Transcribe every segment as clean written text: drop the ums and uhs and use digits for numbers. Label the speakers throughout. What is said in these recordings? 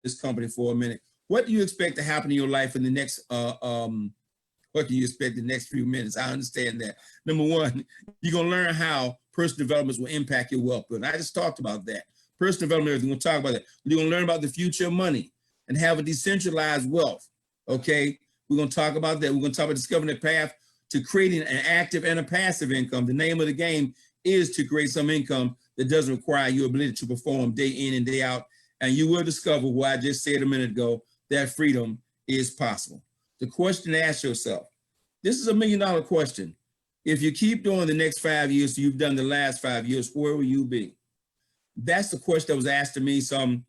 Speaker 1: this company for a minute. What do you expect to happen in your life in the next, what do you expect the next few minutes? I understand that. Number one, you're going to learn how personal developments will impact your wealth building. I just talked about that. Personal development, we're going to talk about that. You're going to learn about the future of money and have a decentralized wealth, okay? We're going to talk about that. We're going to talk about discovering the path to creating an active and a passive income. The name of the game is to create some income that doesn't require your ability to perform day in and day out. And you will discover what I just said a minute ago, that freedom is possible. The question to ask yourself, this is $1 million question. If you keep doing the next 5 years, so you've done the last 5 years, where will you be? That's the question that was asked to me some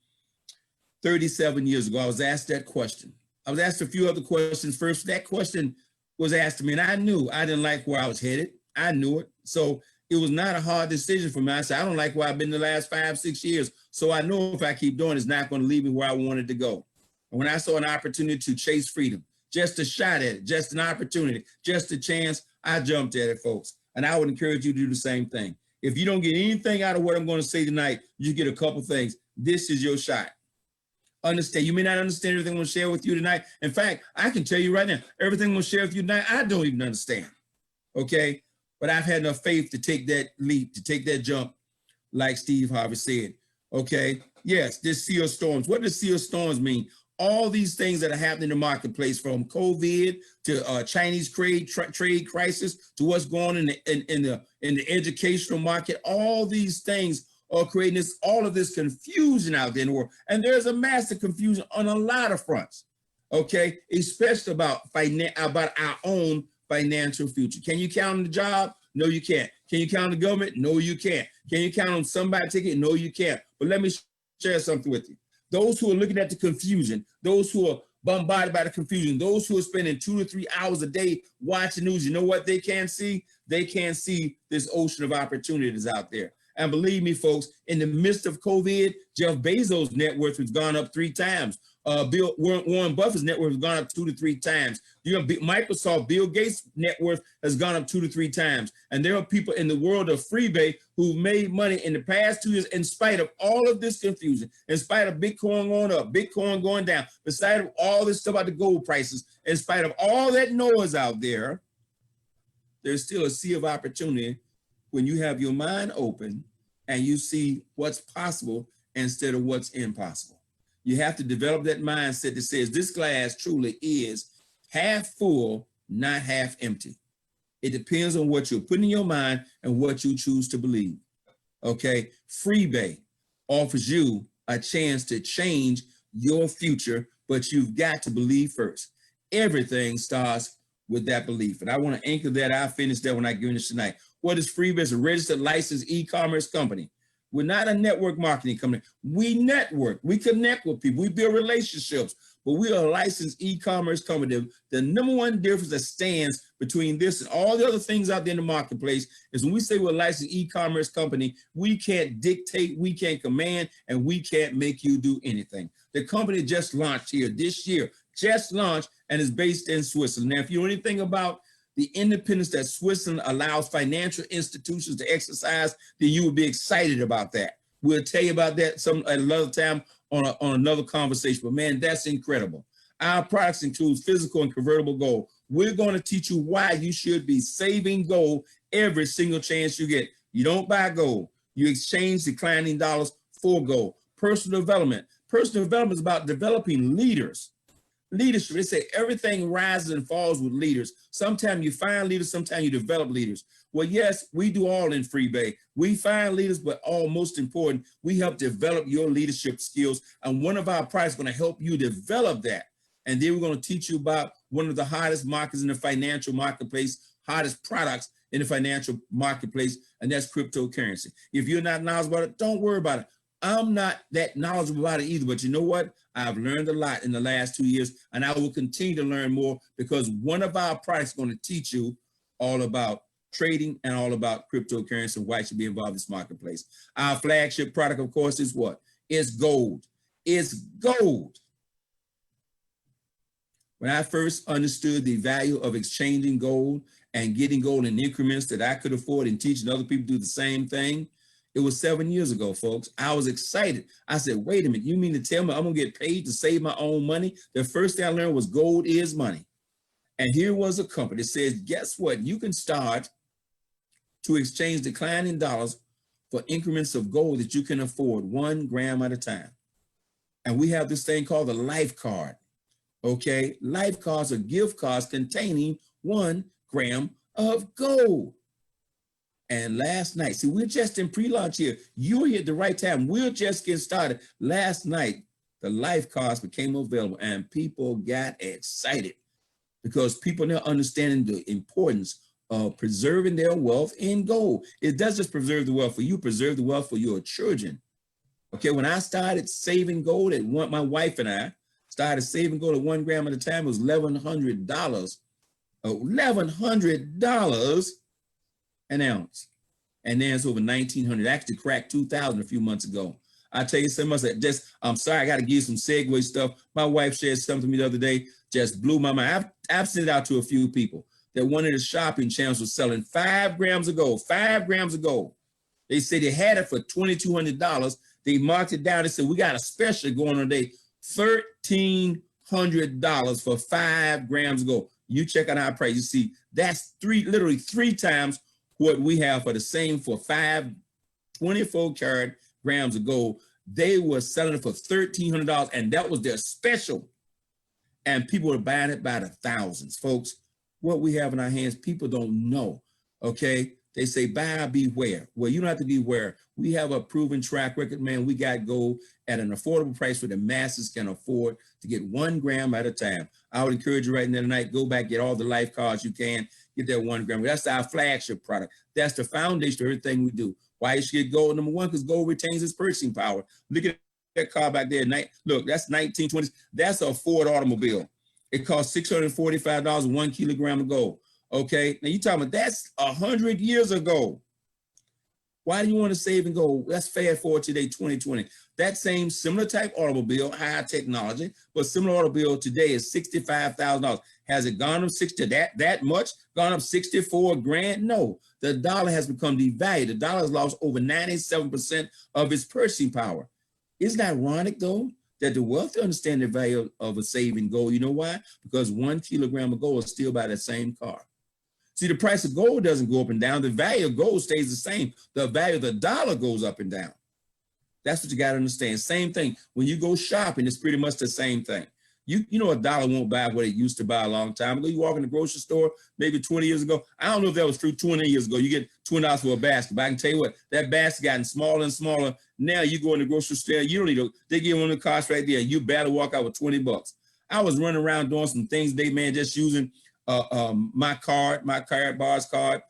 Speaker 1: 37 years ago. I was asked that question. I was asked a few other questions first. That question was asked to me, and I knew I didn't like where I was headed. I knew it. So it was not a hard decision for me. I said, I don't like where I've been the last 5, 6 years. So I know if I keep doing it, it's not going to lead me where I wanted to go. And when I saw an opportunity to chase freedom, just a shot at it, just an opportunity, just a chance, I jumped at it, folks. And I would encourage you to do the same thing. If you don't get anything out of what I'm going to say tonight, you get a couple things. This is your shot. Understand, you may not understand everything I'm going to share with you tonight. In fact, I can tell you right now, everything I'm going to share with you tonight, I don't even understand, okay? But I've had enough faith to take that leap, to take that jump, like Steve Harvey said, okay? Yes, this sea of storms. What does sea of storms mean? All these things that are happening in the marketplace, from COVID to Chinese trade crisis to what's going on in the educational market, all these things are creating all of this confusion out there in the world. And there's a massive confusion on a lot of fronts, okay? Especially about our own financial future. Can you count on the job? No, you can't. Can you count on the government? No, you can't. Can you count on somebody taking it? No, you can't. But let me share something with you. Those who are looking at the confusion, those who are bombarded by the confusion, those who are spending 2 to 3 hours a day watching news, you know what they can't see? They can't see this ocean of opportunities out there. And believe me, folks, in the midst of COVID, Jeff Bezos' net worth has gone up 3 times. Warren Buffett's net worth has gone up 2 to 3 times. You know, Microsoft, Bill Gates' net worth has gone up 2 to 3 times. And there are people in the world of FreeBay who've made money in the past 2 years in spite of all of this confusion, in spite of Bitcoin going up, Bitcoin going down, in spite of all this stuff about the gold prices, in spite of all that noise out there. There's still a sea of opportunity when you have your mind open and you see what's possible instead of what's impossible. You have to develop that mindset that says this glass truly is half full, not half empty. It depends on what you're putting in your mind and what you choose to believe. Okay, FreeBay offers you a chance to change your future, but you've got to believe first. Everything starts with that belief. And I want to anchor that. I'll finish that when I get into tonight. What is FreeBay? It's a registered licensed e-commerce company. We're not a network marketing company. We network, we connect with people, we build relationships, but we are a licensed e-commerce company. The number one difference that stands between this and all the other things out there in the marketplace is when we say we're a licensed e-commerce company, we can't dictate, we can't command, and we can't make you do anything. The company just launched here this year, just launched, and is based in Switzerland. Now, if you know anything about the independence that Switzerland allows financial institutions to exercise, then you will be excited about that. We'll tell you about that at another time on another conversation, but man, that's incredible. Our products include physical and convertible gold. We're going to teach you why you should be saving gold every single chance you get. You don't buy gold. You exchange declining dollars for gold. Personal development. Personal development is about developing leaders. Leadership, they say everything rises and falls with leaders. Sometimes you find leaders, sometimes you develop leaders. Well, yes, we do all in FreeBay. We find leaders, but most important, we help develop your leadership skills. And one of our products is going to help you develop that. And then we're going to teach you about one of the hottest markets in the financial marketplace, hottest products in the financial marketplace, and that's cryptocurrency. If you're not knowledgeable about it, don't worry about it. I'm not that knowledgeable about it either, but you know what? I've learned a lot in the last 2 years, and I will continue to learn more because one of our products is going to teach you all about trading and all about cryptocurrency and why you should be involved in this marketplace. Our flagship product, of course, is what? It's gold. It's gold. When I first understood the value of exchanging gold and getting gold in increments that I could afford and teaching other people to do the same thing, It was 7 years ago, folks. I was excited. I said, wait a minute, you mean to tell me I'm gonna get paid to save my own money? The first thing I learned was gold is money. And here was a company that says, guess what? You can start to exchange declining dollars for increments of gold that you can afford 1 gram at a time. And we have this thing called the life card. Okay, life cards are gift cards containing 1 gram of gold. And last night, see, we're just in pre-launch here. You're here at the right time. We're just getting started. Last night, the life cards became available and people got excited because people now understanding the importance of preserving their wealth in gold. It doesn't just preserve the wealth for you, preserve the wealth for your children. Okay, when I started saving gold, my wife and I started saving gold at 1 gram at a time, it was $1,100. $1,100 an ounce. And then it's over 1,900. Actually cracked 2,000 a few months ago. I tell you so much that I'm sorry, I got to give you some segue stuff. My wife shared something to me the other day, just blew my mind. I've sent it out to a few people that one of the shopping channels was selling 5 grams of gold, 5 grams of gold. They said they had it for $2,200. They marked it down and said, we got a special going on today, $1,300 for 5 grams of gold. You check out our price, you see, that's literally three times what we have for the same for 5 24 karat grams of gold. They were selling it for $1,300 and that was their special. And people were buying it by the thousands. Folks, what we have in our hands, people don't know, okay? They say, buyer beware. Well, you don't have to beware. We have a proven track record, man. We got gold at an affordable price where the masses can afford to get 1 gram at a time. I would encourage you right now tonight, go back, get all the life cards you can, get that 1 gram. That's our flagship product. That's the foundation of everything we do. Why you should get gold? Number one, because gold retains its purchasing power. Look at that car back there. Look, that's 1920s. That's a Ford automobile. It costs $645, 1 kilogram of gold. Okay, now you talking about that's 100 years ago. Why do you want to save and gold? Let's fast forward today, 2020. That same similar type automobile, high technology, but similar automobile today is $65,000. Has it gone up 60 that much? Gone up 64 grand? No, the dollar has become devalued. The dollar has lost over 97% of its purchasing power. Isn't it ironic though that the wealthy understand the value of a saving gold? You know why? Because 1 kilogram of gold is still by the same car. See, the price of gold doesn't go up and down. The value of gold stays the same. The value of the dollar goes up and down. That's what you got to understand. Same thing. When you go shopping, it's pretty much the same thing. You know, a dollar won't buy what it used to buy a long time ago. You walk in the grocery store, maybe 20 years ago. I don't know if that was true 20 years ago. You get $20 for a basket. But I can tell you what, that basket gotten smaller and smaller. Now you go in the grocery store, you don't need to, they give one of the carts right there. You better walk out with 20 bucks. I was running around doing some things today, man, just using my card, my bars card,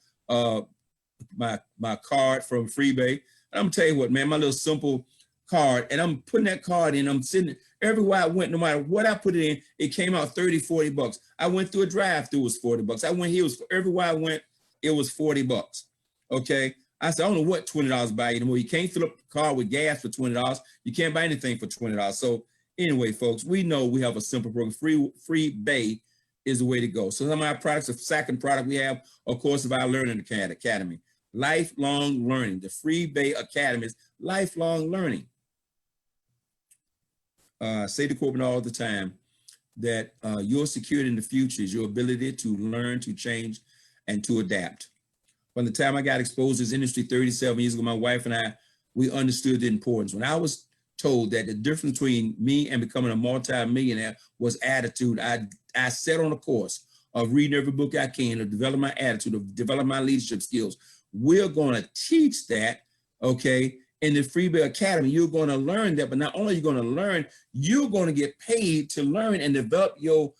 Speaker 1: my card from FreeBay. And I'm gonna tell you what, man, my little simple card, and I'm putting that card in, I'm sitting everywhere I went, no matter what I put it in, it came out 30, 40 bucks. I went through a drive-through, it was 40 bucks. I went here, everywhere I went, it was 40 bucks. Okay. I said, I don't know what $20 buy anymore. You can't fill up the car with gas for $20. You can't buy anything for $20. So anyway, folks, we know we have a simple program. FreeBay is the way to go. So some of our products, the second product we have, of course, of our Learning Academy. Lifelong learning. The FreeBay Academy is lifelong learning. Say to Corbin all the time that your security in the future is your ability to learn, to change, and to adapt. From the time I got exposed to this industry 37 years ago, my wife and I, we understood the importance. When I was told that the difference between me and becoming a multi-millionaire was attitude, I set on a course of reading every book I can, to develop my attitude, of develop my leadership skills. We're going to teach that, okay, in the FreeBay Academy. You're going to learn that, but not only are you going to learn, you're going to get paid to learn and develop your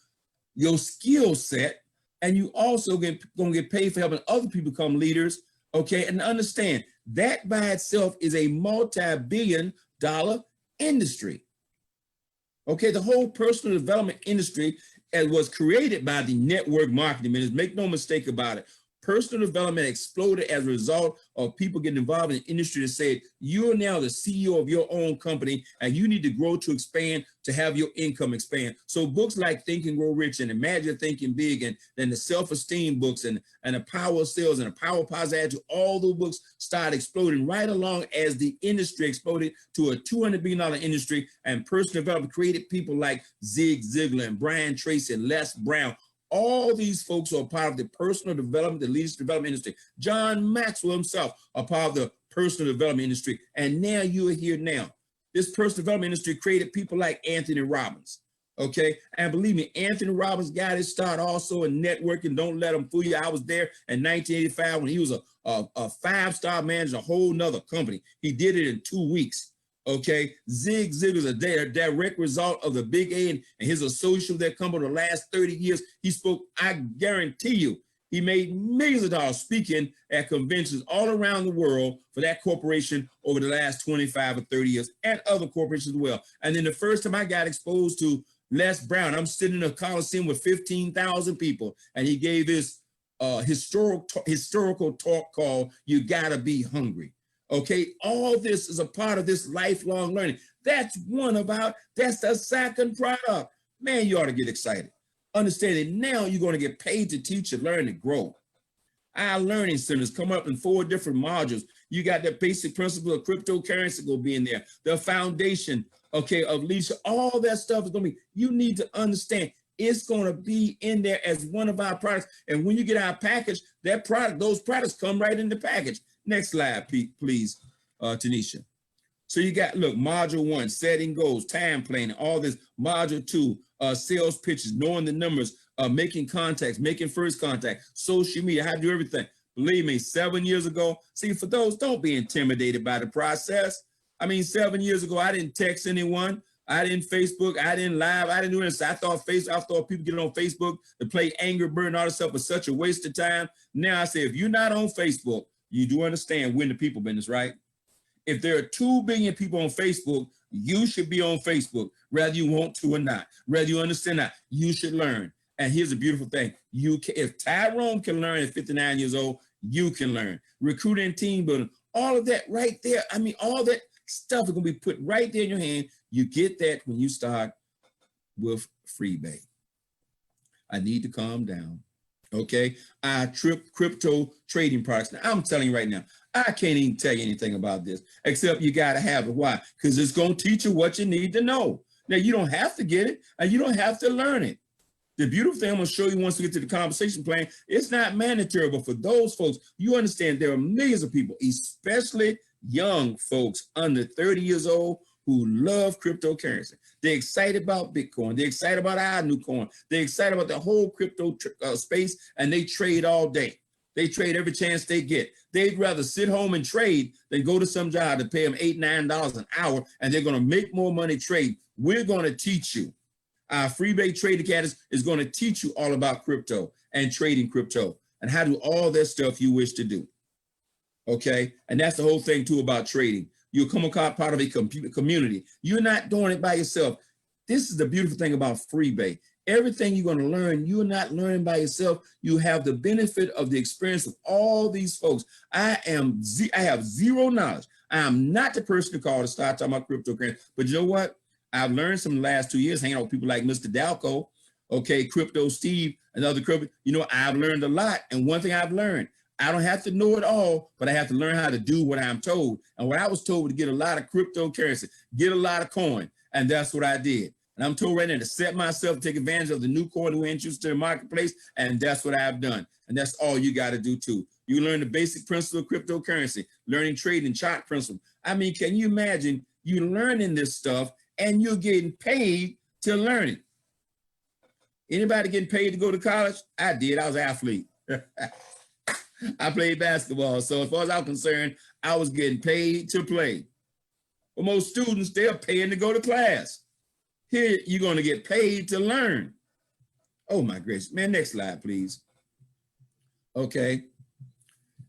Speaker 1: skill set. And you also going to get paid for helping other people become leaders, okay? And understand that by itself is a multi-billion-dollar industry. Okay, the whole personal development industry was created by the network marketing ministers. Make no mistake about it. Personal development exploded as a result of people getting involved in the industry that said, you're now the CEO of your own company and you need to grow to expand to have your income expand. So books like Think and Grow Rich and Imagine Thinking Big and then the self-esteem books and the power of sales and the power of positive attitude, all those books started exploding right along as the industry exploded to a $200 billion industry, and personal development created people like Zig Ziglar and Brian Tracy and Les Brown. All these folks are part of the personal development, the leadership development industry. John Maxwell himself are part of the personal development industry. And now you are here now. This personal development industry created people like Anthony Robbins. Okay. And believe me, Anthony Robbins got his start also in networking. Don't let him fool you. I was there in 1985 when he was a five-star manager, a whole nother company. He did it in 2 weeks. Okay, Zig Ziglar is a direct result of the Big A and his association with that company the last 30 years. He spoke, I guarantee you, he made millions of dollars speaking at conventions all around the world for that corporation over the last 25 or 30 years, and other corporations as well. And then the first time I got exposed to Les Brown, I'm sitting in a Coliseum with 15,000 people, and he gave his historical talk called "You Gotta Be Hungry." Okay, all this is a part of this lifelong learning. That's the second product. Man, you ought to get excited. Understand that now you're going to get paid to teach and learn and grow. Our learning centers come up in 4 different modules. You got the basic principle of cryptocurrency going to be in there. The foundation, okay, of leadership. All that stuff is going to be, you need to understand it's going to be in there as one of our products. And when you get our package, those products come right in the package. Next slide, please, Tanisha. So you got, look, module 1, setting goals, time planning, all this. Module 2, sales pitches, knowing the numbers, making contacts, making first contact, social media, how to do everything. Believe me, 7 years ago, see, for those, don't be intimidated by the process. I mean, 7 years ago, I didn't text anyone. I didn't Facebook, I didn't live, I didn't do this. I thought people get on Facebook to play Angry Bird and all this stuff was such a waste of time. Now I say, if you're not on Facebook, you do understand we're in the people business, right? If there are 2 billion people on Facebook, you should be on Facebook, whether you want to or not, whether you understand that. You should learn. And here's a beautiful thing. If Tyrone can learn at 59 years old, you can learn. Recruiting and team building, all of that right there. I mean, all that stuff is going to be put right there in your hand. You get that when you start with FreeBay. I need to calm down. Okay, crypto trading products. Now, I'm telling you right now, I can't even tell you anything about this, except you got to have it. Why? Because it's going to teach you what you need to know. Now, you don't have to get it, and you don't have to learn it. The beautiful thing I'm going to show you once we get to the compensation plan, it's not mandatory, but for those folks, you understand there are millions of people, especially young folks under 30 years old, who love cryptocurrency. They're excited about Bitcoin. They're excited about our new coin. They're excited about the whole crypto space, and they trade all day. They trade every chance they get. They'd rather sit home and trade than go to some job to pay them $8, $9 an hour, and they're going to make more money trade. We're going to teach you. Our FreeBay Trade Academy is going to teach you all about crypto and trading crypto and how to do all that stuff you wish to do. Okay, and that's the whole thing too about trading. You'll come across part of a community. You're not doing it by yourself. This is the beautiful thing about FreeBay. Everything you're going to learn, you're not learning by yourself. You have the benefit of the experience of all these folks. I have zero knowledge. I am not the person to call to start talking about cryptocurrency. But you know what? I've learned some in the last 2 years hanging out with people like Mr. Dalco, okay, Crypto Steve, and other crypto. You know, I've learned a lot. And one thing I've learned, I don't have to know it all, but I have to learn how to do what I'm told. And what I was told to get a lot of cryptocurrency, get a lot of coin. And that's what I did. And I'm told right now to set myself to take advantage of the new coin we introduced to the marketplace. And that's what I've done. And that's all you got to do too. You learn the basic principle of cryptocurrency, learning trading, chart principle. I mean, can you imagine you learning this stuff and you're getting paid to learn it? Anybody getting paid to go to college? I did. I was an athlete. I played basketball. So as far as I'm concerned, I was getting paid to play. For most students, they're paying to go to class. Here, you're going to get paid to learn. Oh my gracious. Man, next slide, please. Okay.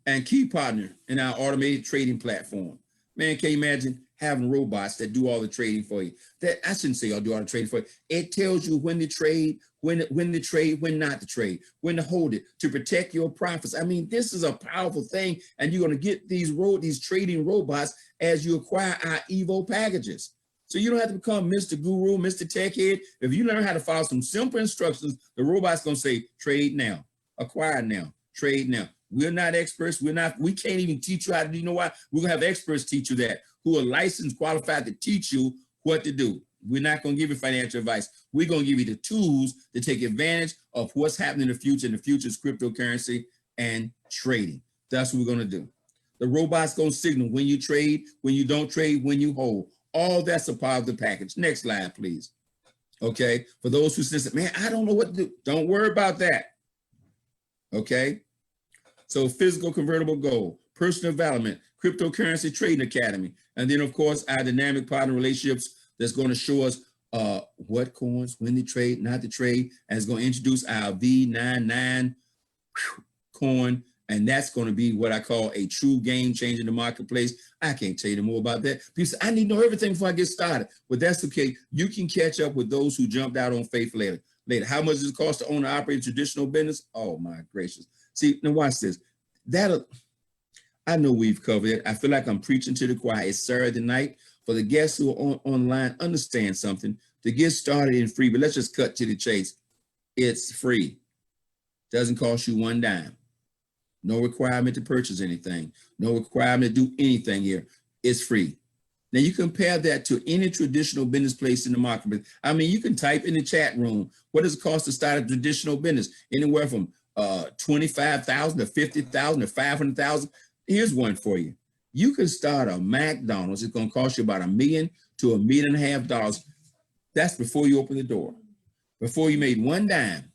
Speaker 1: And key partner in our automated trading platform. Man, can you imagine having robots that do all the trading for you. That I shouldn't say I'll do all the trading for you. It tells you when to trade, when to trade, when not to trade, when to hold it, to protect your profits. I mean, this is a powerful thing, and you're going to get these trading robots as you acquire our Evo packages. So you don't have to become Mr. Guru, Mr. Tech Head. If you learn how to follow some simple instructions, the robot's going to say, trade now, acquire now, trade now. We're not experts. We can't even teach you how to do. You know why? We're going to have experts teach you that, who are licensed, qualified to teach you what to do. We're not going to give you financial advice. We're going to give you the tools to take advantage of what's happening in the future. And the future is cryptocurrency and trading. That's what we're going to do. The robot's going to signal when you trade, when you don't trade, when you hold. All that's a part of the package. Next slide, please. Okay. For those who say, man, I don't know what to do. Don't worry about that. Okay. So physical convertible gold, personal development, cryptocurrency trading academy. And then, of course, our dynamic partner relationships that's going to show us what coins, when to trade, not to trade, and it's going to introduce our V99 coin. And that's going to be what I call a true game changer in the marketplace. I can't tell you more about that. People say, I need to know everything before I get started. But that's okay. You can catch up with those who jumped out on faith later. How much does it cost to own and operate a traditional business? Oh, my gracious. See, now watch this. I know we've covered it. I feel like I'm preaching to the choir. It's Saturday night. For the guests who are online, understand something. To get started in free, but let's just cut to the chase. It's free. Doesn't cost you one dime. No requirement to purchase anything. No requirement to do anything here. It's free. Now you compare that to any traditional business place in the marketplace. I mean, you can type in the chat room, what does it cost to start a traditional business? Anywhere from $25,000 to $50,000 to $500,000. Here's one for you. You can start a McDonald's. It's going to cost you about $1 million to $1.5 million. That's before you open the door, before you made one dime.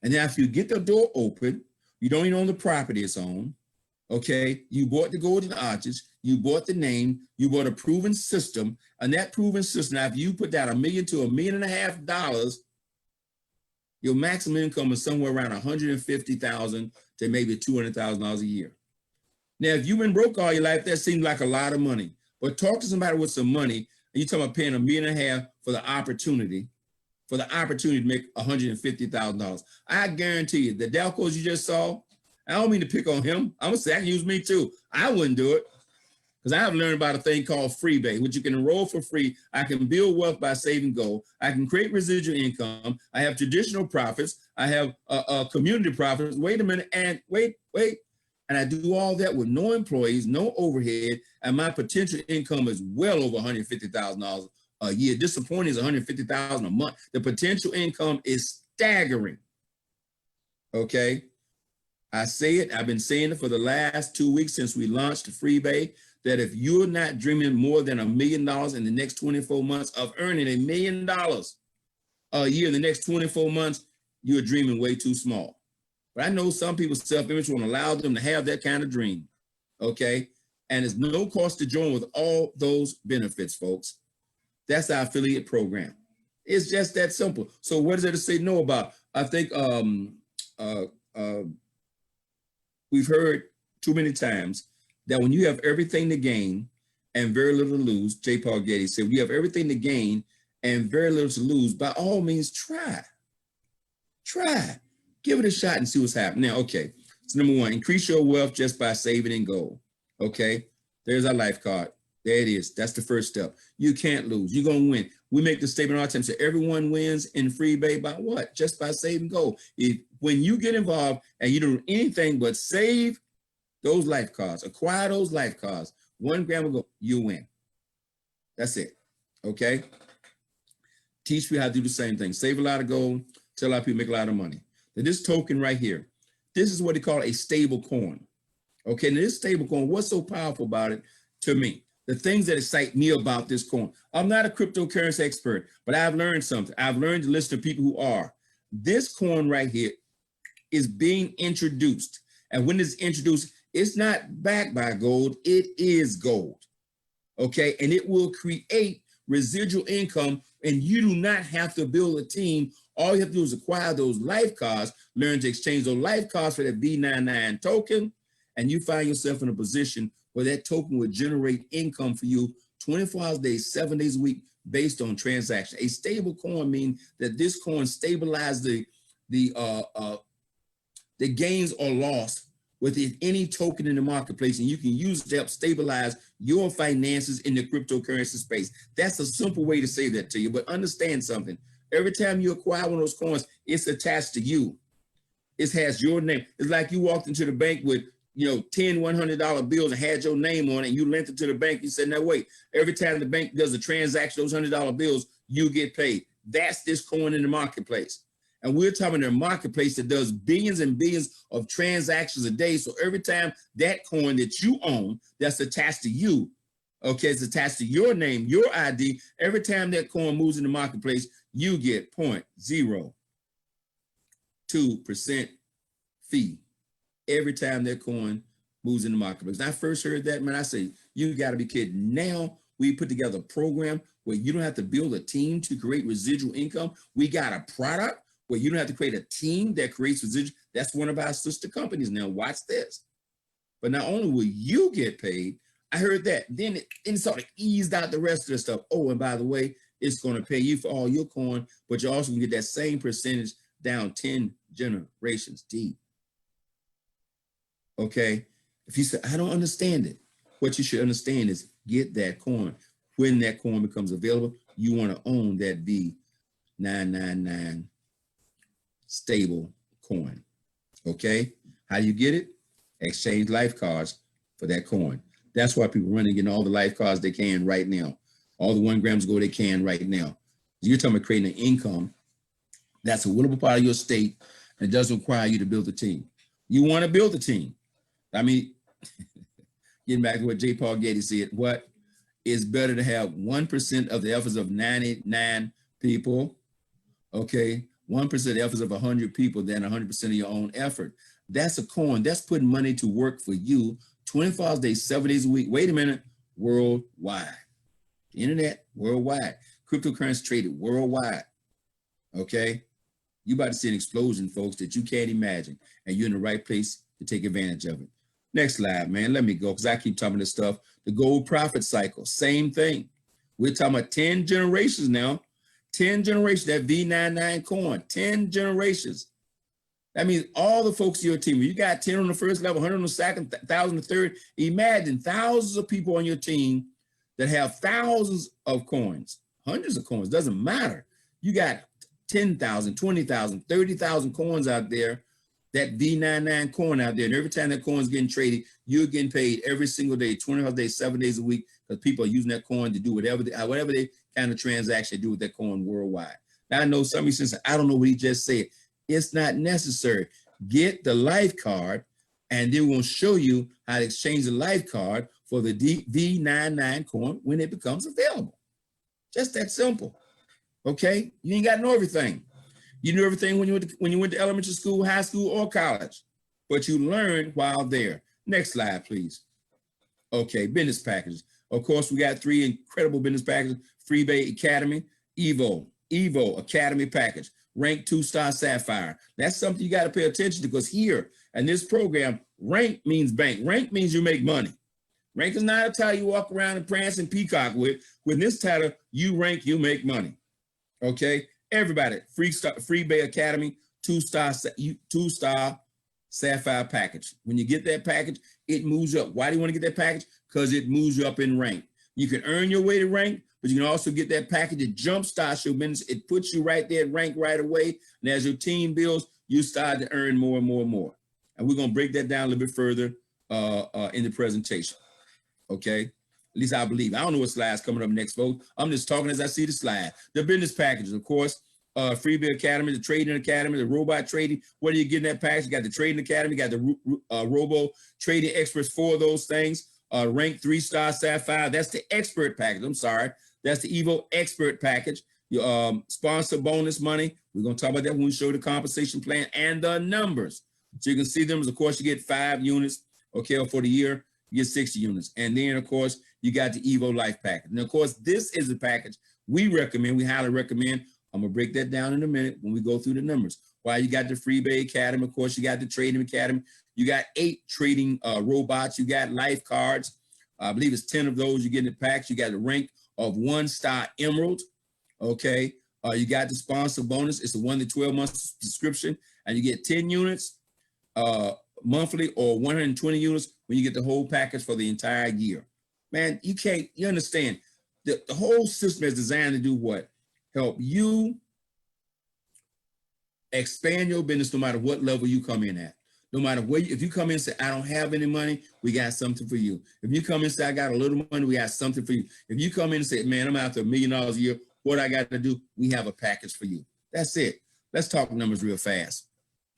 Speaker 1: And then after you get the door open, you don't even own the property it's on. Okay, you bought the golden arches, you bought the name, you bought a proven system, and that proven system, after you put down $1 million to $1.5 million, your maximum income is somewhere around $150,000 to maybe $200,000 a year. Now, if you've been broke all your life, that seems like a lot of money. But talk to somebody with some money, and you're talking about paying $1.5 million for the opportunity to make $150,000. I guarantee you, the Delcos you just saw, I don't mean to pick on him. I'm gonna say I can use me too. I wouldn't do it because I have learned about a thing called FreeBay, which you can enroll for free. I can build wealth by saving gold. I can create residual income. I have traditional profits. I have community profits. Wait a minute, and wait. And I do all that with no employees, no overhead, and my potential income is well over $150,000 a year. Disappointing is $150,000 a month. The potential income is staggering. Okay. I say it, I've been saying it for the last 2 weeks since we launched FreeBay, that if you're not dreaming more than $1 million in the next 24 months of earning $1 million a year in the next 24 months, you're dreaming way too small. But I know some people's self-image won't allow them to have that kind of dream, okay? And there's no cost to join with all those benefits, folks. That's our affiliate program. It's just that simple. So what is there to say no about? I think we've heard too many times that when you have everything to gain and very little to lose, J. Paul Getty said, we have everything to gain and very little to lose. By all means, try. Give it a shot and see what's happening. Now, okay, so number one, increase your wealth just by saving in gold. Okay, there's our life card. There it is. That's the first step. You can't lose. You're going to win. We make the statement all the time. So everyone wins in FreeBay by what? Just by saving gold. When you get involved and you don't do anything but save those life cards, acquire those life cards, 1 gram of gold, you win. That's it. Okay? Teach you how to do the same thing. Save a lot of gold, tell a lot of people make a lot of money. Now this token right here, this is what they call a stable coin. Okay, now this stable coin, what's so powerful about it to me? The things that excite me about this coin. I'm not a cryptocurrency expert, but I've learned something. I've learned to listen to people who are. This coin right here is being introduced. And when it's introduced, it's not backed by gold, it is gold. Okay, and it will create residual income, and you do not have to build a team. All you have to do is acquire those life cards, learn to exchange those life cards for that B99 token, and you find yourself in a position where that token will generate income for you 24 hours a day, 7 days a week, based on transaction. A stable coin means that this coin stabilizes the gains or loss with any token in the marketplace, and you can use it to help stabilize your finances in the cryptocurrency space. That's a simple way to say that to you, but understand something. Every time you acquire one of those coins, it's attached to you. It has your name. It's like you walked into the bank with, you know, 10 $100 bills and had your name on it, and you lent it to the bank. You said, no, wait, every time the bank does a transaction, those $100 bills, you get paid. That's this coin in the marketplace. And we're talking about a marketplace that does billions and billions of transactions a day. So every time that coin that you own, that's attached to you, okay, it's attached to your name, your ID, every time that coin moves in the marketplace, you get 0.02% fee every time that coin moves in the marketplace. When I first heard that, man, I say, you got to be kidding. Now we put together a program where you don't have to build a team to create residual income. We got a product where you don't have to create a team that creates residual. That's one of our sister companies. Now watch this. But not only will you get paid, I heard that, then it sort of eased out the rest of the stuff. Oh, and by the way, it's going to pay you for all your coin, but you also can get that same percentage down 10 generations deep. Okay, if you say, I don't understand it, what you should understand is get that coin. When that coin becomes available, you want to own that V999 stable coin. Okay, how do you get it? Exchange life cards for that coin. That's why people are running in all the life cards they can right now. All the 1 grams gold they can right now. You're talking about creating an income that's a willable part of your state and doesn't require you to build a team. You want to build a team. I mean, getting back to what J. Paul Getty said, what is better to have 1% of the efforts of 99 people, okay, 1% of the efforts of 100 people than 100% of your own effort. That's a coin. That's putting money to work for you 24 hours a day, 7 days a week. Wait a minute, worldwide. The internet, worldwide. Cryptocurrency traded worldwide, okay? You're about to see an explosion, folks, that you can't imagine, and you're in the right place to take advantage of it. Next slide, man. Let me go, because I keep talking this stuff. The gold profit cycle, same thing. We're talking about 10 generations now. 10 generations, that V99 coin, 10 generations. That means all the folks in your team, you got 10 on the first level, 100 on the second, 1,000 on the third. Imagine thousands of people on your team that have thousands of coins, hundreds of coins, doesn't matter. You got 10,000, 20,000, 30,000 coins out there, that V99 coin out there. And every time that coin is getting traded, you're getting paid every single day, 20 hours a day, 7 days a week, because people are using that coin to do whatever they kind of transaction they do with that coin worldwide. Now, I know some of you say, I don't know what he just said. It's not necessary. Get the life card, and they will show you how to exchange the life card for the V99 coin when it becomes available. Just that simple. Okay? You ain't got to know everything. You knew everything when you went to elementary school, high school, or college, but you learned while there. Next slide, please. Okay, business packages. Of course, we got 3 incredible business packages: FreeBay Academy, Evo Academy package, Rank 2-star Sapphire. That's something you got to pay attention to, because here in this program, rank means bank. Rank means you make money. Rank is not a title you walk around and prance and peacock with. With this title, you rank, you make money. Okay. Everybody, FreeBay Academy, 2-star Sapphire package. When you get that package, it moves you up. Why do you want to get that package? Because it moves you up in rank. You can earn your way to rank, but you can also get that package that jumpstarts your business. It puts you right there at rank right away. And as your team builds, you start to earn more and more and more. And we're going to break that down a little bit further in the presentation. Okay. At least I believe. I don't know what slide's coming up next, folks. I'm just talking as I see the slide. The business packages, of course, FreeBay Academy, the Trading Academy, the Robot Trading. What do you get in that package? You got the Trading Academy, you got the Robo Trading Experts for those things. Rank 3-star Sapphire. That's the expert package. I'm sorry. That's the Evo Expert package. Your sponsor bonus money. We're going to talk about that when we show the compensation plan and the numbers. So you can see them. Of course, you get 5 units. Okay, for the year, you get 60 units. And then, of course, you got the Evo Life package. And of course, this is a package we recommend, we highly recommend. I'm gonna break that down in a minute when we go through the numbers. While you got the FreeBay Academy, of course, you got the Trading Academy. You got 8 trading robots. You got life cards. I believe it's 10 of those you get in the packs. You got the rank of 1-star emerald. Okay. You got the sponsor bonus. It's a 1 to 12 month subscription, and you get 10 units monthly or 120 units when you get the whole package for the entire year. Man, you understand, the whole system is designed to do what? Help you expand your business no matter what level you come in at. No matter where, if you come in and say, I don't have any money, we got something for you. If you come in and say, I got a little money, we got something for you. If you come in and say, man, I'm after $1 million a year, what I got to do, we have a package for you. That's it. Let's talk numbers real fast.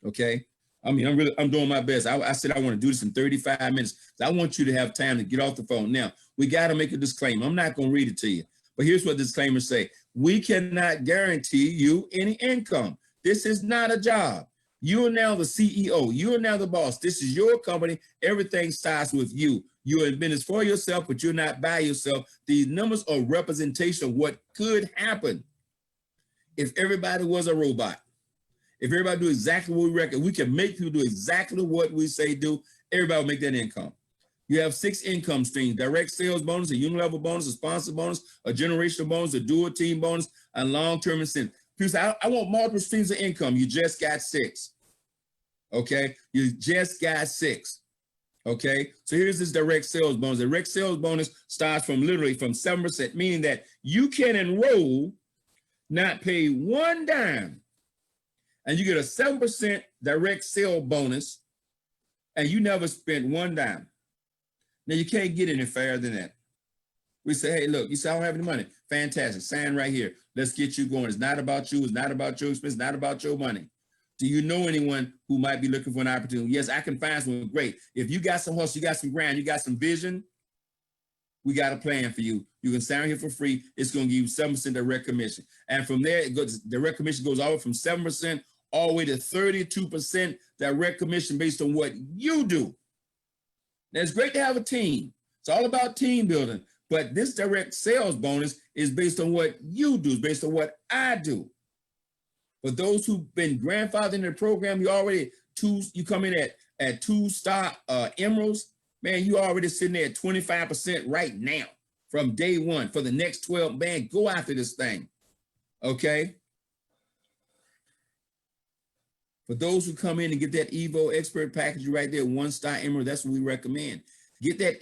Speaker 1: Okay. I mean, I'm doing my best. I said I want to do this in 35 minutes. I want you to have time to get off the phone. Now, we got to make a disclaimer. I'm not going to read it to you, but here's what disclaimers say. We cannot guarantee you any income. This is not a job. You are now the CEO. You are now the boss. This is your company. Everything starts with you. You're in business for yourself, but you're not by yourself. These numbers are representation of what could happen if everybody was a robot. If everybody do exactly what we reckon, we can make people do exactly what we say do. Everybody will make that income. You have 6 income streams: direct sales bonus, a unilevel bonus, a sponsor bonus, a generational bonus, a dual team bonus, and long-term incentive. People say, I want multiple streams of income. You just got 6. Okay, you just got 6. Okay, so here's this direct sales bonus. The direct sales bonus starts from literally from 7%, meaning that you can enroll, not pay one dime, and you get a 7% direct sale bonus, and you never spent one dime. Now, you can't get any fairer than that. We say, hey, look, you say, I don't have any money. Fantastic. Sign right here. Let's get you going. It's not about you. It's not about your expense. It's not about your money. Do you know anyone who might be looking for an opportunity? Yes, I can find someone. Great. If you got some hustle, you got some ground, you got some vision, we got a plan for you. You can sign here for free. It's going to give you 7% direct commission. And from there, it goes, direct commission goes all the way from 7% all the way to 32% direct commission based on what you do. Now, it's great to have a team. It's all about team building. But this direct sales bonus is based on what you do, it's based on what I do. For those who've been grandfathered in the program, you come in at 2-star emeralds, man, you already sitting there at 25% right now from day one. For the next 12, man, go after this thing. Okay. For those who come in and get that Evo Expert package right there, 1-star emerald, that's what we recommend. Get that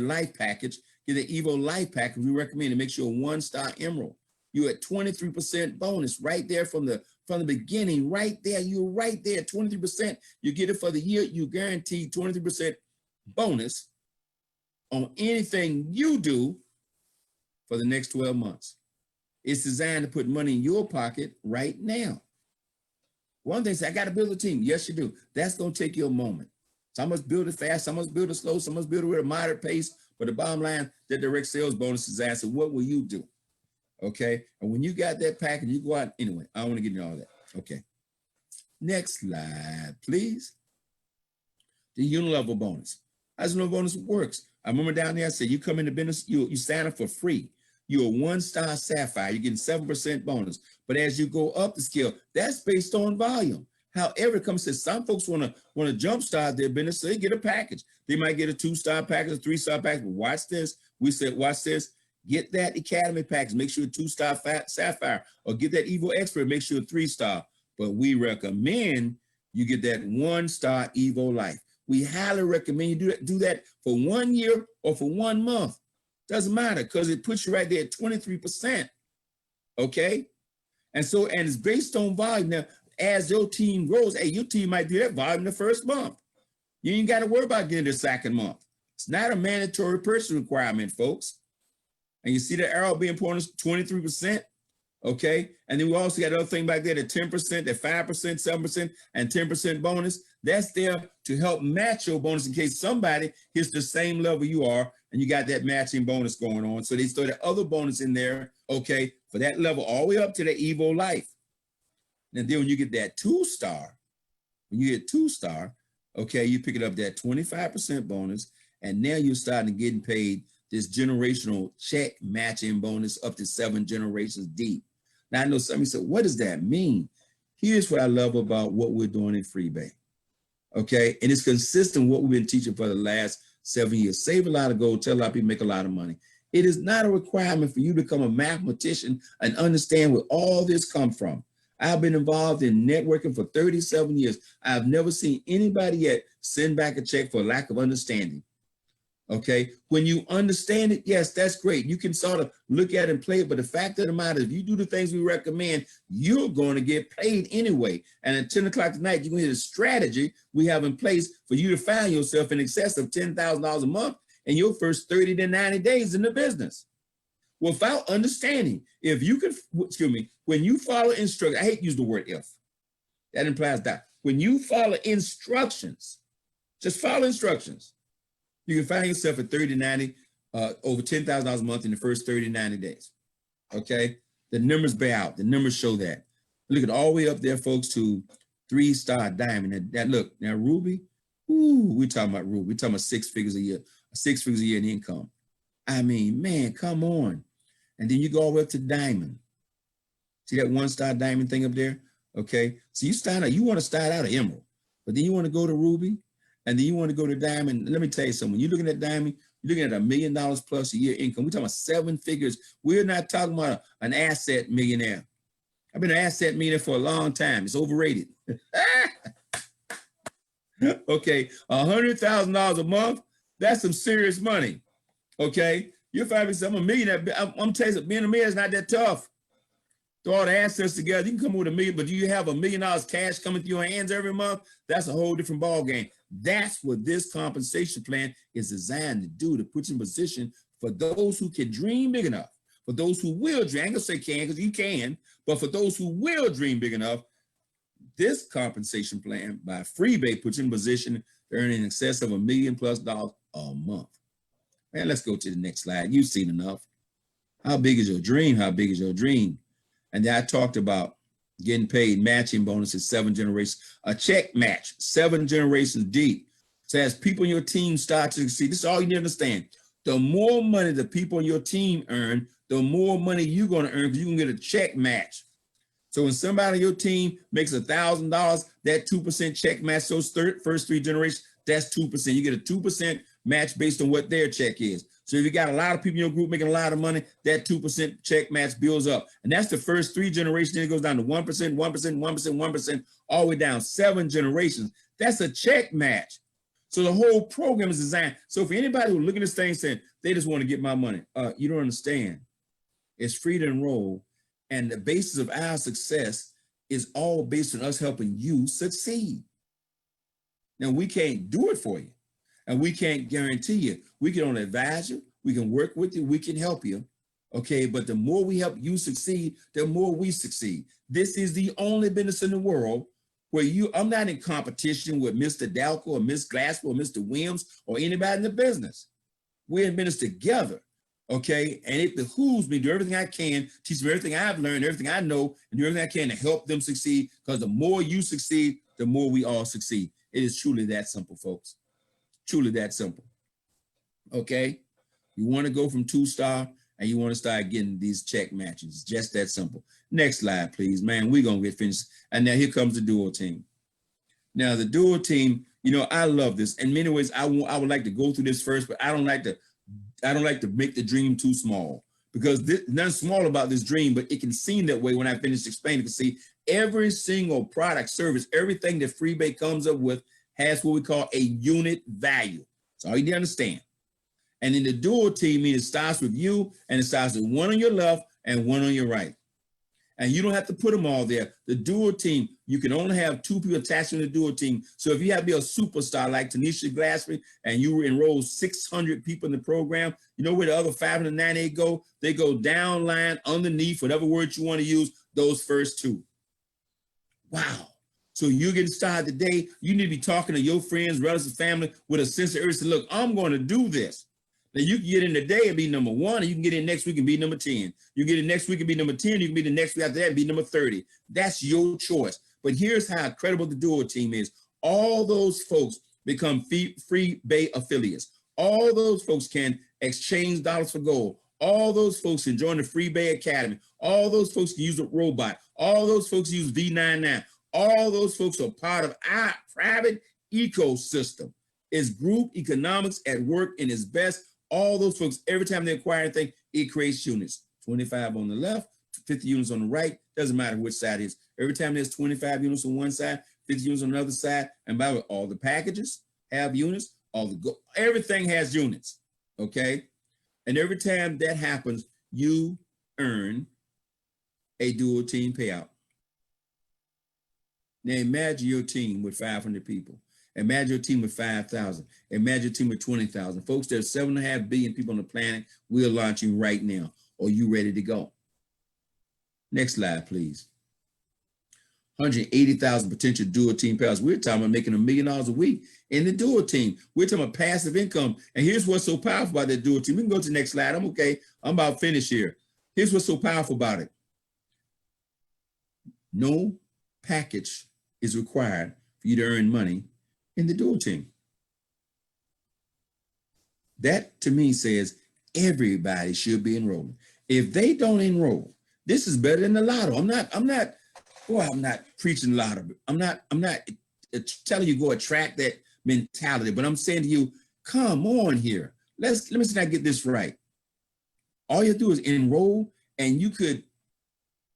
Speaker 1: Life package. Get the Evo Life package. We recommend to make sure 1-star emerald. You're at 23% bonus right there from the beginning, right there. You're right there, 23%. You get it for the year. You guarantee 23% bonus on anything you do for the next 12 months. It's designed to put money in your pocket right now. One thing is, I got to build a team. Yes, you do. That's going to take you a moment. Some must build it fast, some must build it slow, some must build it at a moderate pace. But the bottom line, that direct sales bonus is asked, what will you do? Okay. And when you got that package, you go out anyway. I don't want to get into all that. Okay. Next slide, please. The unilevel bonus. How does the unilevel bonus works? I remember down there, I said, you come into business, you sign up for free. You're a 1-star sapphire, you're getting 7% bonus. But as you go up the scale, that's based on volume. However, it comes to some folks want to jumpstart their business, so they get a package. They might get a 2-star package, a 3-star package. But watch this. We said, watch this. Get that Academy package. Make sure a 2-star sapphire, or get that Evo Expert. Make sure a 3-star. But we recommend you get that 1-star Evo Life. We highly recommend you do that for 1 year or for 1 month. Doesn't matter, because it puts you right there at 23%. Okay, and it's based on volume. Now, as your team grows, hey, your team might do that volume the first month. You ain't got to worry about getting the second month. It's not a mandatory purchase requirement, folks. And you see the arrow being pointed 23%. Okay. And then we also got another thing back there, the 10%, the 5%, 7%, and 10% bonus. That's there to help match your bonus in case somebody hits the same level you are, and you got that matching bonus going on. So they throw the other bonus in there, okay, for that level all the way up to the Evo Life. And then when you get that 2-star, okay, you pick it up that 25% bonus, and now you're starting to getting paid this generational check matching bonus up to 7 generations deep. Now I know somebody said, what does that mean? Here's what I love about what we're doing in FreeBay. Okay, and it's consistent with what we've been teaching for the last 7 years. Save a lot of gold, tell a lot of people make a lot of money. It is not a requirement for you to become a mathematician and understand where all this comes from. I've been involved in networking for 37 years. I've never seen anybody yet send back a check for lack of understanding. Okay, when you understand it, yes, that's great. You can sort of look at it and play it, but the fact of the matter is, if you do the things we recommend, you're going to get paid anyway. And at 10 o'clock tonight, you're going to hear the strategy we have in place for you to find yourself in excess of $10,000 a month in your first 30 to 90 days in the business. Without understanding, if you can, excuse me, when you follow instructions, I hate to use the word if, that implies that. When you follow instructions, just follow instructions, you can find yourself at 30 to 90, over $10,000 a month in the first 30 to 90 days. Okay, the numbers bear out. The numbers show that. Look at all the way up there, folks, to 3-star diamond. That look now, Ruby. Ooh, we're talking about Ruby. We're talking about 6 figures a year, 6 figures a year in income. I mean, man, come on. And then you go all the way up to diamond. See that 1-star diamond thing up there? Okay, so you start out. You want to start out at emerald, but then you want to go to ruby. And then you want to go to diamond. Let me tell you something. When you're looking at diamond, you're looking at $1 million plus a year income. We're talking about 7 figures. We're not talking about an asset millionaire. I've been an asset millionaire for a long time. It's overrated. Okay, $100,000 a month. That's some serious money. Okay, you're find yourself a millionaire. I'm telling you, being a millionaire is not that tough. Throw all the assets together. You can come with $1 million, but do you have $1 million cash coming through your hands every month? That's a whole different ball game. That's what this compensation plan is designed to do, to put you in position for those who can dream big enough, for those who will dream. I ain't gonna say can, because you can, but for those who will dream big enough, this compensation plan by FreeBay puts you in position to earn in excess of $1 million plus a month. Man, let's go to the next slide. You've seen enough. How big is your dream? How big is your dream? And then I talked about getting paid matching bonuses, 7 generations, a check match, 7 generations deep. So as people in your team start to succeed, this is all you need to understand. The more money the people in your team earn, the more money you're going to earn, because you can get a check match. So when somebody on your team makes $1,000, that 2% check match, those first 3 generations, that's 2%. You get a 2% match based on what their check is. So if you got a lot of people in your group making a lot of money, that 2% check match builds up. And that's the first 3 generations. Then it goes down to 1%, 1%, 1%, 1%, all the way down 7 generations. That's a check match. So the whole program is designed. So for anybody who look at this thing saying they just want to get my money, you don't understand. It's free to enroll. And the basis of our success is all based on us helping you succeed. Now, we can't do it for you. And we can't guarantee you. We can only advise you. We can work with you. We can help you. Okay, but the more we help you succeed, the more we succeed. This is the only business in the world where I'm not in competition with Mr. Dalco or Miss Glasswell or Mr. Williams or anybody in the business. We're in business together. Okay, and it behooves me to do everything I can, teach them everything I've learned, everything I know, and do everything I can to help them succeed, because the more you succeed, the more we all succeed. It is truly that simple, folks. Truly that simple. Okay, you want to go from 2-star and you want to start getting these check matches. Just that simple. Next slide, please, man. We're going to get finished. And now here comes the dual team. Now, the dual team, you know, I love this. In many ways, I would like to go through this first, but I don't like to make the dream too small, because there's nothing small about this dream, but it can seem that way when I finish explaining. You can see every single product, service, everything that FreeBay comes up with has what we call a unit value. So all you need to understand. And in the dual team, it starts with you, and it starts with one on your left and one on your right. And you don't have to put them all there. The dual team, you can only have 2 people attached to the dual team. So if you have to be a superstar like Tanisha Glassman and you enroll 600 people in the program, you know where the other 598 go? They go down line, underneath, whatever word you want to use, those first 2. Wow. So you're getting started today. You need to be talking to your friends, relatives, family with a sense of urgency. Look, I'm going to do this. Now you can get in today and be number 1, and you can get in next week and be number 10. You get in next week and be number 10. You can be the next week after that and be number 30. That's your choice. But here's how incredible the dual team is. All those folks become FreeBay affiliates. All those folks can exchange dollars for gold. All those folks can join the FreeBay Academy. All those folks can use a robot. All those folks use V99. All those folks are part of our private ecosystem. It's group economics at work in its best. All those folks, every time they acquire anything, it creates units. 25 on the left, 50 units on the right, doesn't matter which side it is. Every time there's 25 units on one side, 50 units on the other side, and by the way, all the packages have units, everything has units, okay? And every time that happens, you earn a dual team payout. Now imagine your team with 500 people. Imagine your team with 5,000. Imagine your team with 20,000. Folks, there's 7.5 billion people on the planet. We're launching right now. Are you ready to go? Next slide, please. 180,000 potential dual team payouts. We're talking about making $1 million a week in the dual team. We're talking about passive income. And here's what's so powerful about that dual team. We can go to the next slide. I'm okay. I'm about finished here. Here's what's so powerful about it. No package is required for you to earn money in the dual team. That to me says everybody should be enrolling. If they don't enroll, this is better than the lotto. I'm not preaching lotto. I'm not telling you go attract that mentality, but I'm saying to you, come on here. Let me see if I get this right. All you do is enroll, and you could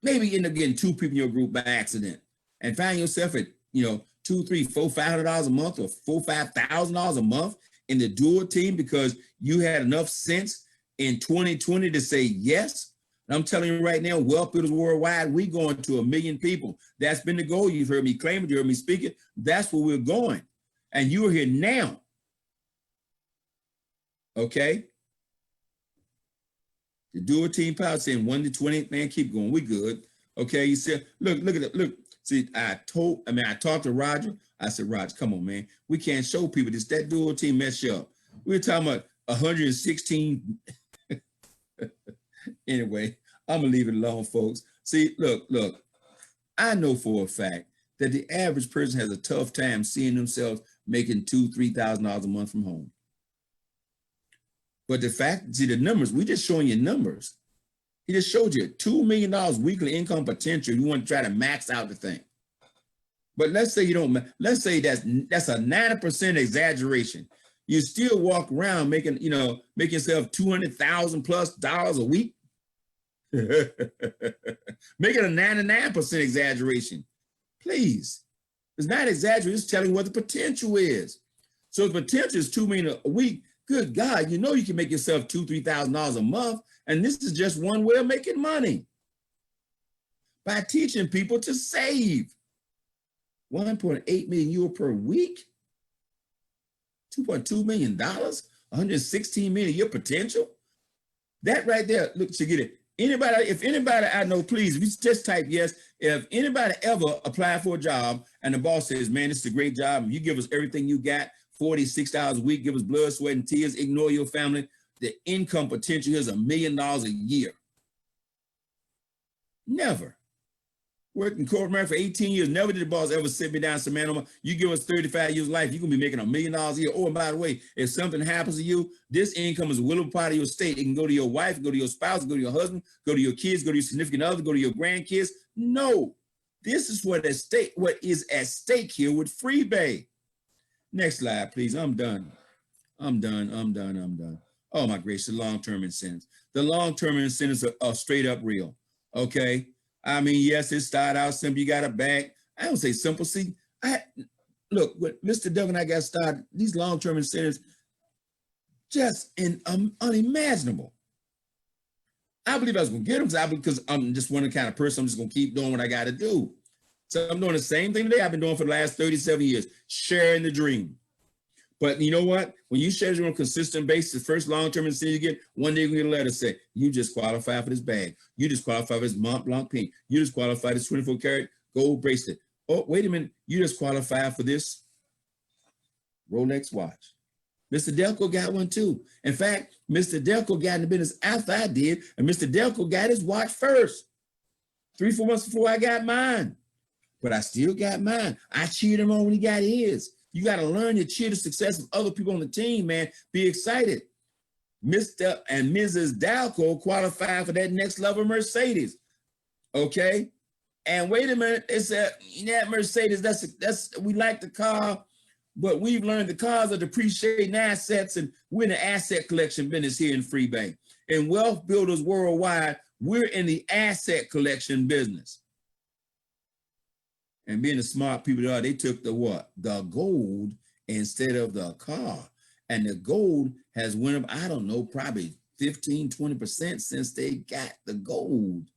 Speaker 1: maybe end up getting 2 people in your group by accident and find yourself at, $200, $300, $400, $500 a month or $4,000, $5,000 a month in the dual team because you had enough sense in 2020 to say yes. And I'm telling you right now, Wealth Builders Worldwide, we going to 1 million people. That's been the goal. You've heard me claim it, you heard me speak it. That's where we're going. And you are here now. Okay? The dual team power saying 1 to 20, man, keep going. We good. Okay, you said, look at it. Look, see, I talked to Roger. I said, Roger, come on, man. We can't show people this. That dual team mess you up. We're talking about 116. Anyway, I'm gonna leave it alone, folks. See, look, I know for a fact that the average person has a tough time seeing themselves making $2,000, $3,000 a month from home. But the fact, see the numbers, we just showing you numbers. He just showed you $2 million weekly income potential. You want to try to max out the thing. But let's say you don't, let's say that's a 90% exaggeration. You still walk around making, make yourself $200,000 plus a week. Make it a 99% exaggeration. Please. It's not exaggerating, it's telling you what the potential is. So the potential is $2 million a week. Good God, you can make yourself $2,000, $3,000 a month. And this is just one way of making money. By teaching people to save. 1.8 million euro per week. $2.2 million, 116 million your potential. That right there, look, to get it. If anybody I know, please, if you just type yes. If anybody ever applied for a job and the boss says, man, this is a great job, you give us everything you got, 46 hours a week, give us blood, sweat, and tears, ignore your family, the income potential is $1 million a year. Never. Worked in corporate America for 18 years. Never did the boss ever sit me down and say, man, you give us 35 years of life, you're going to be making $1 million a year. Oh, and by the way, if something happens to you, this income is a willable part of your estate. It can go to your wife, go to your spouse, go to your husband, go to your kids, go to your significant other, go to your grandkids. No, this is what is at stake here with FreeBay. Next slide, please. I'm done. Oh, my gracious, the long-term incentives. The long-term incentives are straight up real, okay? I mean, yes, it started out simple. You got a bag. I don't say simple. See, look, when Mr. Doug and I got started, these long-term incentives just unimaginable. I believe I was going to get them because I'm just one kind of person. I'm just going to keep doing what I got to do. So I'm doing the same thing today I've been doing for the last 37 years, sharing the dream. But you know what? When you share it on a consistent basis, the first long-term incentive you get, one day you get a letter say, you just qualify for this bag. You just qualify for this Mont Blanc pink. You just qualify for this 24-karat gold bracelet. Oh, wait a minute. You just qualify for this Rolex watch. Mr. Delco got one too. In fact, Mr. Delco got in the business after I did, and Mr. Delco got his watch first. 3-4 months before I got mine. But I still got mine. I cheered him on when he got his. You got to learn to cheer the success of other people on the team, man. Be excited. Mr. and Mrs. Dalco qualified for that next level Mercedes. Okay? And wait a minute, they said, that Mercedes, that's we like the car, But we've learned the cause of depreciating assets, and we're in the asset collection business here in FreeBay. And Wealth Builders Worldwide, we're in the asset collection business. And being the smart people they are, they took the what? The gold instead of the car. And the gold has went up, I don't know, probably 15, 20% since they got the gold.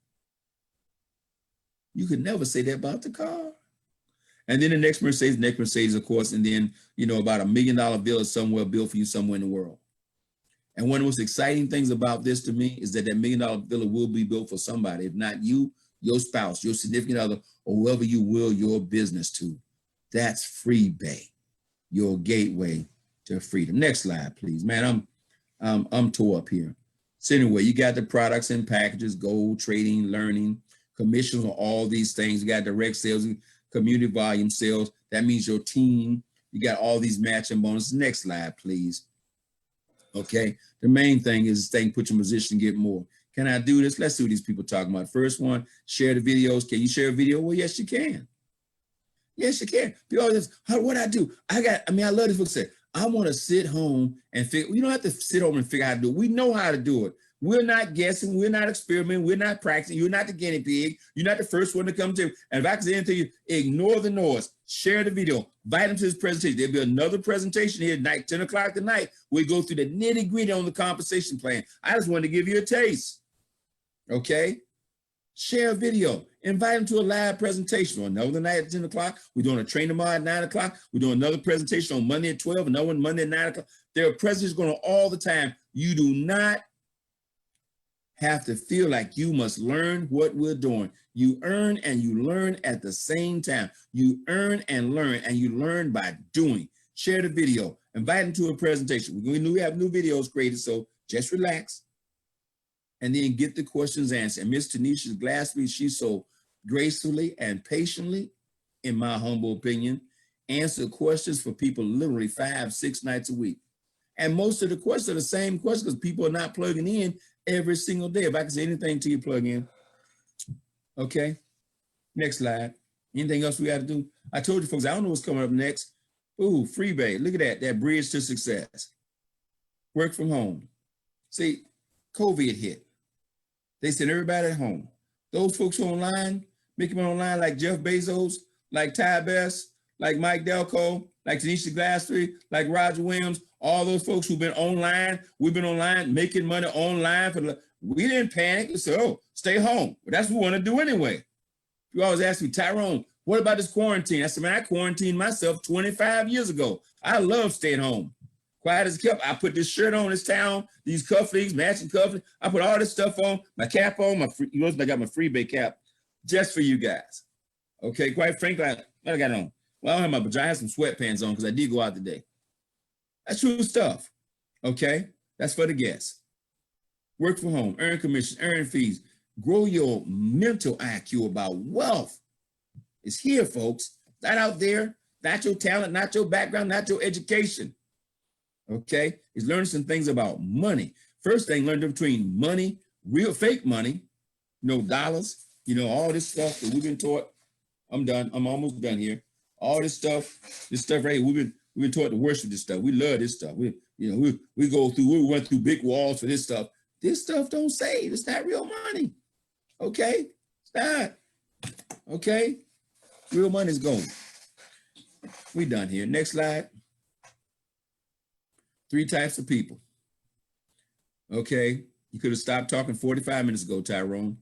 Speaker 1: You could never say that about the car. And then the next Mercedes, of course, and then, you know, about $1 million villa somewhere built for you somewhere in the world. And one of the most exciting things about this to me is that $1 million villa will be built for somebody, if not you, your spouse, your significant other, or whoever you will your business to. That's FreeBay, your gateway to freedom. Next slide, please. Man, I'm tore up here. So anyway, you got the products and packages, gold, trading, learning, commissions on all these things. You got direct sales, community volume sales. That means your team. You got all these matching bonuses. Next slide, please. Okay. The main thing is this thing, put your position, get more. Can I do this? Let's see what these people talking about. First one, share the videos. Can you share a video? Well, yes, you can. Yes, you can. People always, what I do? I love this book said, I want to sit home and figure, you don't have to sit home and figure out how to do it. We know how to do it. We're not guessing. We're not experimenting. We're not practicing. You're not the guinea pig. You're not the first one to come to. And if I can say anything to you, ignore the noise. Share the video. Invite them to this presentation. There'll be another presentation here tonight, 10 o'clock tonight. We go through the nitty gritty on the compensation plan. I just wanted to give you a taste. Okay? Share a video. Invite them to a live presentation on another night at 10 o'clock. We're doing a train tomorrow at 9 o'clock. We're doing another presentation on Monday at 12, another one Monday at 9 o'clock. There are presentations going on all the time. You do not have to feel like you must learn what we're doing. You earn and you learn at the same time. You earn and you learn by doing. Share the video. Invite them to a presentation. We have new videos created, so just relax. And then get the questions answered. And Miss Tanisha Glassby, she's so gracefully and patiently, in my humble opinion, answer questions for people literally 5-6 nights a week. And most of the questions are the same questions because people are not plugging in every single day. If I can say anything to you, plug in. Okay. Next slide. Anything else we got to do? I told you folks, I don't know what's coming up next. Ooh, FreeBay. Look at that bridge to success. Work from home. See, COVID hit. They sent everybody at home. Those folks online, making them online like Jeff Bezos, like Ty Best, like Mike Delco, like Tanisha Glassby, like Roger Williams, all those folks who've been online, we've been online, making money online. We didn't panic. We said, oh, stay home. But that's what we want to do anyway. You always ask me, Tyrone, what about this quarantine? I said, man, I quarantined myself 25 years ago. I love staying home. Quiet as kept. I put this shirt on this town, these cufflinks, matching cufflinks. I put all this stuff on, my cap on, you notice I got my FreeBay cap just for you guys. Okay, quite frankly, I got it on. Well, I don't have my pajamas, I have some sweatpants on because I did go out today. That's true stuff. Okay, that's for the guests. Work from home, earn commissions, earn fees, grow your mental IQ about wealth. It's here, folks. Not out there, not your talent, not your background, not your education. Okay, is learning some things about money. First thing, learn between money, real fake money, dollars, all this stuff that we've been taught. I'm done. I'm almost done here. All this stuff right here, we've been taught to worship this stuff. We love this stuff. We went through big walls for this stuff. This stuff don't save. It's not real money. Okay, it's not. Okay, real money is gold. We done here. Next slide. 3 types of people. Okay, you could have stopped talking 45 minutes ago, Tyrone.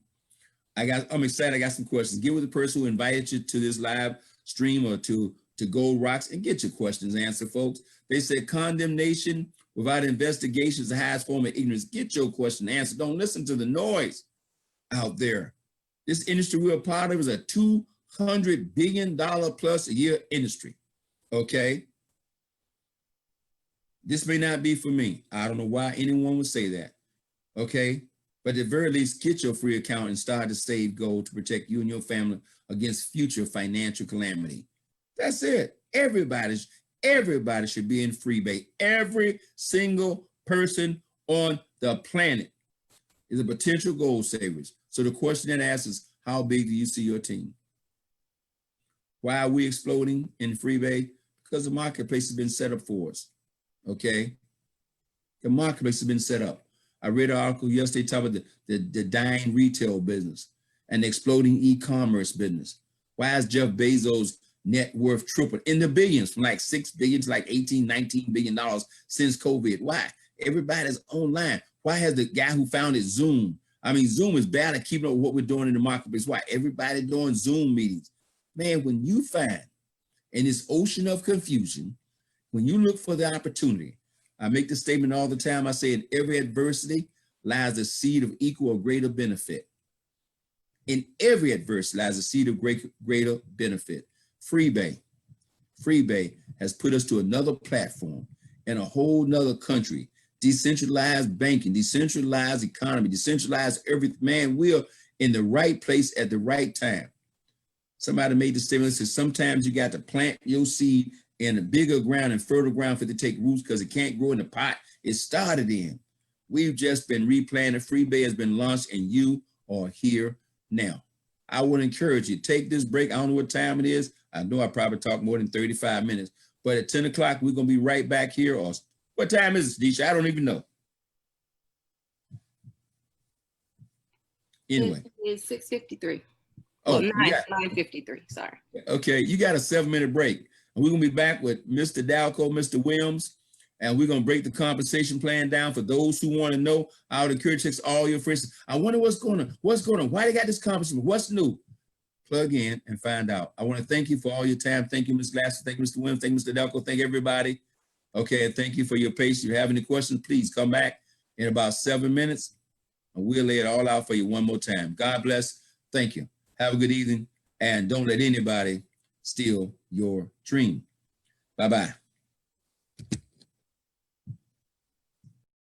Speaker 1: I'm excited. I got some questions. Get with the person who invited you to this live stream or to Gold Rocks and get your questions answered, folks. They said condemnation without investigation is the highest form of ignorance. Get your question answered. Don't listen to the noise out there. This industry we're a part of is a $200 billion plus a year industry. Okay. This may not be for me. I don't know why anyone would say that. Okay. But at the very least, get your free account and start to save gold to protect you and your family against future financial calamity. That's it. Everybody should be in FreeBay. Every single person on the planet is a potential gold savers. So the question that asks is, how big do you see your team? Why are we exploding in FreeBay? Because the marketplace has been set up for us. Okay. The marketplace has been set up. I read an article yesterday talking about the dying retail business and the exploding e-commerce business. Why is Jeff Bezos' net worth tripled in the billions, from like 6 billion to like 18, $19 billion since COVID? Why? Everybody's online. Why has the guy who founded Zoom? I mean, Zoom is bad at keeping up with what we're doing in the marketplace. Why? Everybody doing Zoom meetings. Man, when you find in this ocean of confusion, when you look for the opportunity, I make the statement all the time. I say in every adversity lies a seed of equal or greater benefit. In every adversity lies a seed of greater benefit. FreeBay has put us to another platform in a whole nother country. Decentralized banking, decentralized economy, decentralized everything. Man, we're in the right place at the right time. Somebody made the statement that says sometimes you got to plant your seed in a bigger ground and fertile ground for it to take roots because it can't grow in the pot it started in. We've just been replanted. FreeBay has been launched and you are here now. I would encourage you, take this break. I don't know what time it is. I know I probably talked more than 35 minutes, but at 10 o'clock, we're going to be right back here. Or what time is it, Deisha? I don't even know. Anyway.
Speaker 2: It's 6:53.
Speaker 1: Oh,
Speaker 2: well, 9:53, sorry.
Speaker 1: Okay, you got a 7-minute break. And we're going to be back with Mr. Dalco, Mr. Williams, and we're going to break the compensation plan down for those who want to know. I would encourage you to text all your friends. I wonder what's going on. Why they got this compensation? What's new? Plug in and find out. I want to thank you for all your time. Thank you, Ms. Glasser. Thank you, Mr. Williams. Thank you, Mr. Dalco. Thank everybody. Okay, and thank you for your patience. If you have any questions, please come back in about 7 minutes, and we'll lay it all out for you one more time. God bless. Thank you. Have a good evening, and don't let anybody steal your dream. Bye-bye.